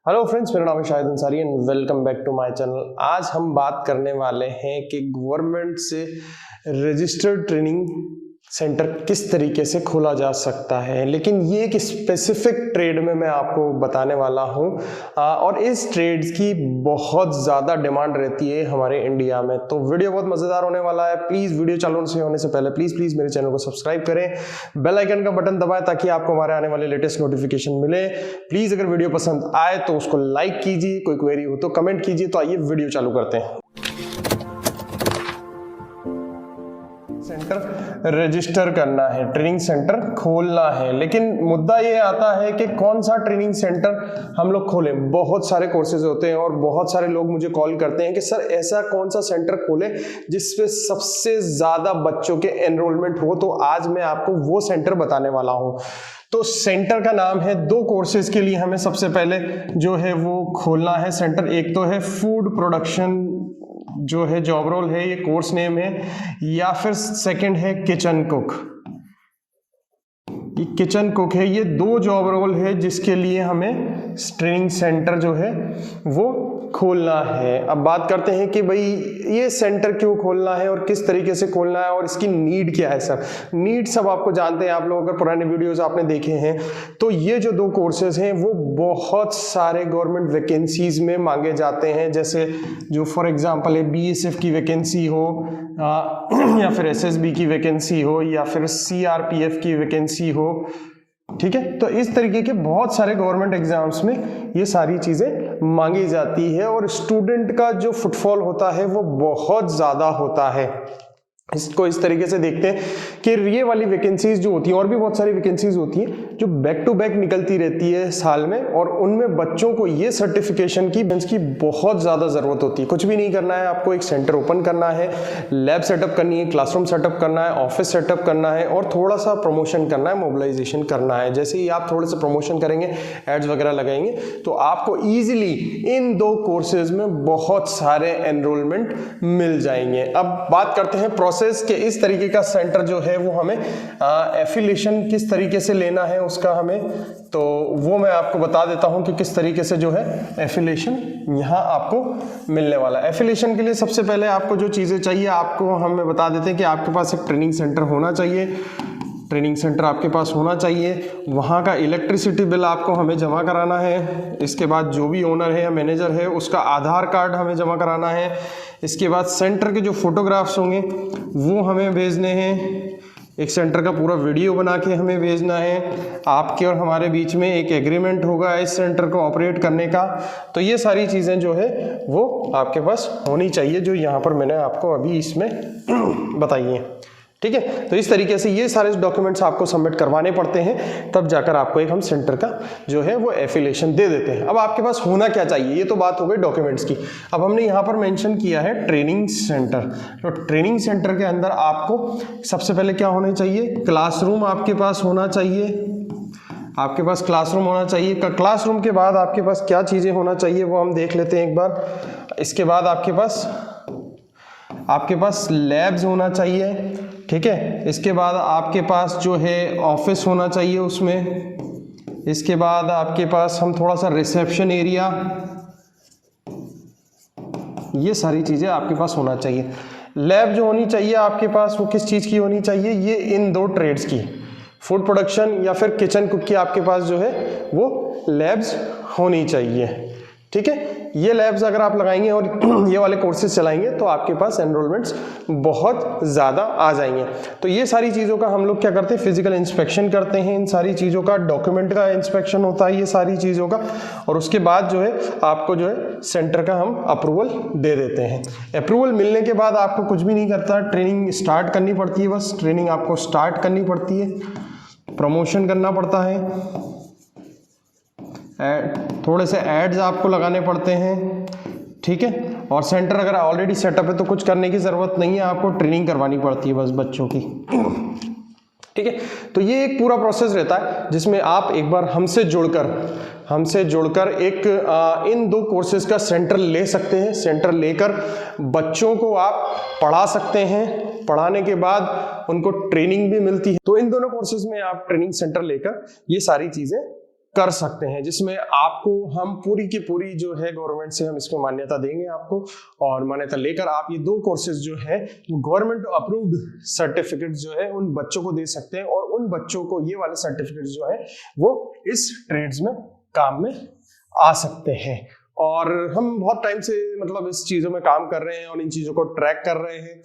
Hello friends, मेरा नाम है Shahid Ansari and welcome back to my channel. आज हम बात करने वाले हैं कि गवर्नमेंट से रजिस्टर्ड ट्रेनिंग सेंटर किस तरीके से खोला जा सकता है, लेकिन ये एक स्पेसिफिक ट्रेड में मैं आपको बताने वाला हूँ और इस ट्रेड्स की बहुत ज़्यादा डिमांड रहती है हमारे इंडिया में। तो वीडियो बहुत मज़ेदार होने वाला है। प्लीज़ वीडियो चालू होने से पहले प्लीज़ मेरे चैनल को सब्सक्राइब करें, बेल आइकन का बटन दबाएं ताकि आपको हमारे आने वाले लेटेस्ट नोटिफिकेशन मिले। प्लीज़ अगर वीडियो पसंद आए तो उसको लाइक कीजिए, कोई क्वेरी हो तो कमेंट कीजिए। तो आइए वीडियो चालू करते हैं। सेंटर रजिस्टर करना है, ट्रेनिंग सेंटर खोलना है, लेकिन मुद्दा ये आता है कि कौन सा ट्रेनिंग सेंटर हम लोग खोलें। बहुत सारे कोर्सेज होते हैं और बहुत सारे लोग मुझे कॉल करते हैं कि सर ऐसा कौन सा सेंटर खोले जिसपे सबसे ज्यादा बच्चों के एनरोलमेंट हो। तो आज मैं आपको वो सेंटर बताने वाला हूं। तो सेंटर का नाम है, दो कोर्सेज के लिए हमें सबसे पहले जो है वो खोलना है सेंटर। एक तो है फूड प्रोडक्शन जो है जॉब रोल है, ये कोर्स नेम है, या फिर सेकंड है किचन कुक। ये किचन कुक है, ये दो जॉब रोल है जिसके लिए हमें ट्रेनिंग सेंटर जो है वो खोलना है। अब बात करते हैं कि भाई ये सेंटर क्यों खोलना है और किस तरीके से खोलना है और इसकी नीड क्या है। सब नीड सब आपको जानते हैं, आप लोग अगर पुराने वीडियोस आपने देखे हैं तो ये जो दो कोर्सेज हैं वो बहुत सारे गवर्नमेंट वैकेंसीज में मांगे जाते हैं। जैसे जो फॉर एग्जांपल है बीएसएफ की वैकेंसी हो या फिर एसएसबी की वैकेंसी हो या फिर सीआरपीएफ की वैकेंसी हो, ठीक है। तो इस तरीके के बहुत सारे गवर्नमेंट एग्जाम्स में ये सारी चीजें मांगी जाती है और स्टूडेंट का जो फुटफॉल होता है वो बहुत ज्यादा होता है। इसको इस तरीके से देखते हैं कि ये वाली वैकेंसीज जो होती हैं, और भी बहुत सारी वैकेंसीज होती हैं जो बैक टू बैक निकलती रहती है साल में, और उनमें बच्चों को ये सर्टिफिकेशन की बहुत ज़्यादा ज़रूरत होती है। कुछ भी नहीं करना है, आपको एक सेंटर ओपन करना है, लैब सेटअप करनी है, क्लासरूम सेटअप करना है, ऑफिस सेटअप करना है और थोड़ा सा प्रमोशन करना है, मोबिलाइजेशन करना है। जैसे ही आप थोड़े से प्रमोशन करेंगे, एड्स वगैरह लगाएंगे, तो आपको ईजिली इन दो कोर्सेज में बहुत सारे एनरोलमेंट मिल जाएंगे। अब बात करते हैं प्रोसेस के। इस तरीके का सेंटर जो है वो हमें एफिलिएशन किस तरीके से लेना है उसका हमें, तो वो मैं आपको बता देता हूं कि किस तरीके से जो है एफिलिएशन यहां आपको मिलने वाला है। एफिलिएशन के लिए सबसे पहले आपको जो चीजें चाहिए आपको हम बता देते हैं कि आपके पास एक ट्रेनिंग सेंटर होना चाहिए। ट्रेनिंग सेंटर आपके पास होना चाहिए, वहाँ का इलेक्ट्रिसिटी बिल आपको हमें जमा कराना है। इसके बाद जो भी ओनर है या मैनेजर है उसका आधार कार्ड हमें जमा कराना है। इसके बाद सेंटर के जो फोटोग्राफ्स होंगे वो हमें भेजने हैं। एक सेंटर का पूरा वीडियो बना के हमें भेजना है। आपके और हमारे बीच में एक एग्रीमेंट होगा इस सेंटर को ऑपरेट करने का। तो ये सारी चीज़ें जो है वो आपके पास होनी चाहिए, जो यहाँ पर मैंने आपको अभी इसमें बताई है, ठीक है। तो इस तरीके से ये सारे डॉक्यूमेंट्स आपको सबमिट करवाने पड़ते हैं, तब जाकर आपको एक हम सेंटर का जो है वो एफिलिएशन दे देते हैं। अब आपके पास होना क्या चाहिए, ये तो बात हो गई डॉक्यूमेंट्स की। अब हमने यहाँ पर मेंशन किया है ट्रेनिंग सेंटर। तो ट्रेनिंग सेंटर के अंदर आपको सबसे पहले क्या होना चाहिए, क्लासरूम आपके पास होना चाहिए। आपके पास क्लासरूम होना चाहिए। क्लासरूम के बाद आपके पास क्या चीज़ें होना चाहिए वो हम देख लेते हैं एक बार। इसके बाद आपके पास लैब्स होना चाहिए, ठीक है। इसके बाद आपके पास जो है ऑफिस होना चाहिए उसमें। इसके बाद आपके पास हम थोड़ा सा रिसेप्शन एरिया, ये सारी चीज़ें आपके पास होना चाहिए। लैब जो होनी चाहिए आपके पास वो किस चीज़ की होनी चाहिए, ये इन दो ट्रेड्स की, फूड प्रोडक्शन या फिर किचन कुक की आपके पास जो है वो लैब्स होनी चाहिए, ठीक है। ये लैब्स अगर आप लगाएंगे और ये वाले कोर्सेज चलाएंगे तो आपके पास एनरोलमेंट्स बहुत ज़्यादा आ जाएंगे। तो ये सारी चीज़ों का हम लोग क्या करते हैं, फिजिकल इंस्पेक्शन करते हैं। इन सारी चीज़ों का डॉक्यूमेंट का इंस्पेक्शन होता है, ये सारी चीज़ों का, और उसके बाद जो है आपको जो है सेंटर का हम अप्रूवल दे देते हैं। अप्रूवल मिलने के बाद आपको कुछ भी नहीं करता, ट्रेनिंग स्टार्ट करनी पड़ती है। बस ट्रेनिंग आपको स्टार्ट करनी पड़ती है, प्रमोशन करना पड़ता है, थोड़े से एड्स आपको लगाने पड़ते हैं, ठीक है। और सेंटर अगर ऑलरेडी सेटअप है तो कुछ करने की ज़रूरत नहीं है, आपको ट्रेनिंग करवानी पड़ती है बस बच्चों की, ठीक है। तो ये एक पूरा प्रोसेस रहता है जिसमें आप एक बार हमसे जुड़कर एक इन दो कोर्सेज का सेंटर ले सकते हैं। सेंटर लेकर बच्चों को आप पढ़ा सकते हैं, पढ़ाने के बाद उनको ट्रेनिंग भी मिलती है। तो इन दोनों कोर्सेज में आप ट्रेनिंग सेंटर लेकर ये सारी चीज़ें कर सकते हैं, जिसमें आपको हम पूरी की पूरी जो है गवर्नमेंट से हम इसको मान्यता देंगे आपको, और मान्यता लेकर आप ये 2 कोर्सेज जो है गवर्नमेंट अप्रूव्ड सर्टिफिकेट जो है उन बच्चों को दे सकते हैं, और उन बच्चों को ये वाले सर्टिफिकेट जो है वो इस ट्रेड्स में काम में आ सकते हैं। और हम बहुत टाइम से मतलब इस चीज़ों में काम कर रहे हैं और इन चीज़ों को ट्रैक कर रहे हैं,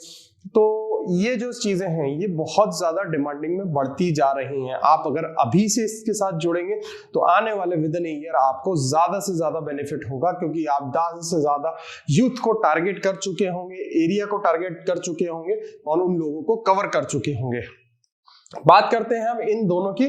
तो ये जो चीज़ें हैं ये बहुत ज़्यादा डिमांडिंग में बढ़ती जा रही हैं। आप अगर अभी से इसके साथ जुड़ेंगे तो आने वाले विद इन ईयर आपको ज़्यादा से ज़्यादा बेनिफिट होगा, क्योंकि आप ज़्यादा से ज़्यादा यूथ को टारगेट कर चुके होंगे, एरिया को टारगेट कर चुके होंगे और उन लोगों को कवर कर चुके होंगे। बात करते हैं हम इन दोनों की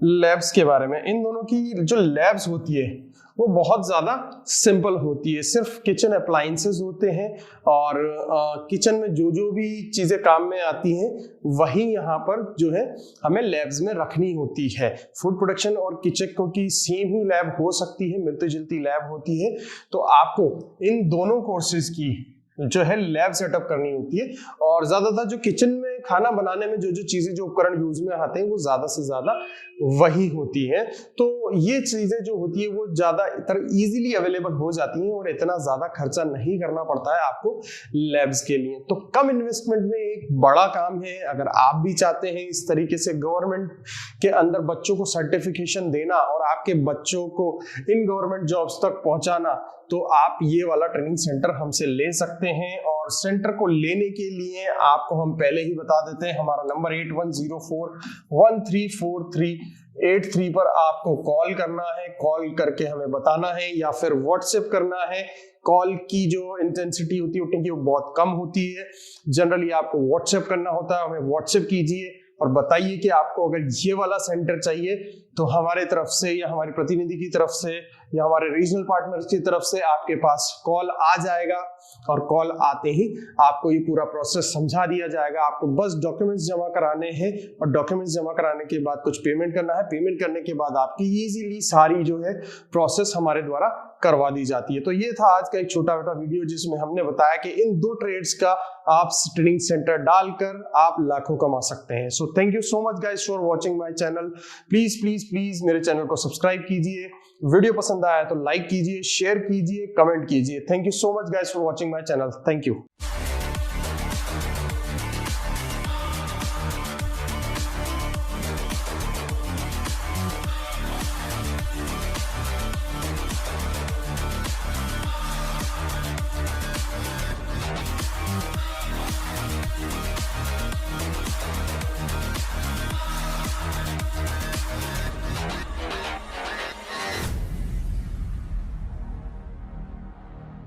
लैब्स के बारे में। इन दोनों की जो लैब्स होती है वो बहुत ज़्यादा सिंपल होती है, सिर्फ किचन अप्लायंसेस होते हैं, और किचन में जो जो भी चीज़ें काम में आती हैं वही यहाँ पर जो है हमें लैब्स में रखनी होती है। फूड प्रोडक्शन और किचन की सेम ही लैब हो सकती है, मिलती जुलती लैब होती है, तो आपको इन दोनों कोर्सेज की जो है लैब सेटअप करनी होती है। और ज्यादातर जो किचन में खाना बनाने में जो जो चीजें जो उपकरण यूज में आते हैं वो ज्यादा से ज्यादा वही होती है, तो ये चीजें जो होती है वो ज्यादा इजीली अवेलेबल हो जाती हैं और इतना ज्यादा खर्चा नहीं करना पड़ता है आपको लैब्स के लिए। तो कम इन्वेस्टमेंट में एक बड़ा काम है। अगर आप भी चाहते हैं इस तरीके से गवर्नमेंट के अंदर बच्चों को सर्टिफिकेशन देना और आपके बच्चों को इन गवर्नमेंट जॉब्स तक पहुंचाना, तो आप ये वाला ट्रेनिंग सेंटर हमसे ले सकते हैं। और सेंटर को लेने के लिए आपको हम पहले ही बता देते हैं, हमारा नंबर 8104134383 पर आपको कॉल करना है, कॉल करके हमें बताना है, या फिर व्हाट्सएप करना है। कॉल की जो इंटेंसिटी होती है उठने की वो बहुत कम होती है, जनरली आपको व्हाट्सएप करना होता है। हमें व्हाट्सएप कीजिए और बताइए कि आपको अगर ये वाला सेंटर चाहिए तो हमारे तरफ से या हमारे प्रतिनिधि की तरफ से या हमारे रीजनल पार्टनर्स की तरफ से आपके पास कॉल आ जाएगा, और कॉल आते ही आपको ये पूरा प्रोसेस समझा दिया जाएगा। आपको बस डॉक्यूमेंट्स जमा कराने हैं, और डॉक्यूमेंट्स जमा कराने के बाद कुछ पेमेंट करना है। पेमेंट करने के बाद आपकी इजीली सारी जो है प्रोसेस हमारे द्वारा करवा दी जाती है। तो ये था आज का एक छोटा मोटा वीडियो जिसमें हमने बताया कि इन 2 ट्रेड्स का आप ट्रेनिंग सेंटर डालकर आप लाखों कमा सकते हैं। So thank you so much guys for watching my channel. Please please please मेरे चैनल को सब्सक्राइब कीजिए, वीडियो पसंद आया तो लाइक कीजिए, शेयर कीजिए, कमेंट कीजिए। Thank you so much guys for watching my channel. Thank you.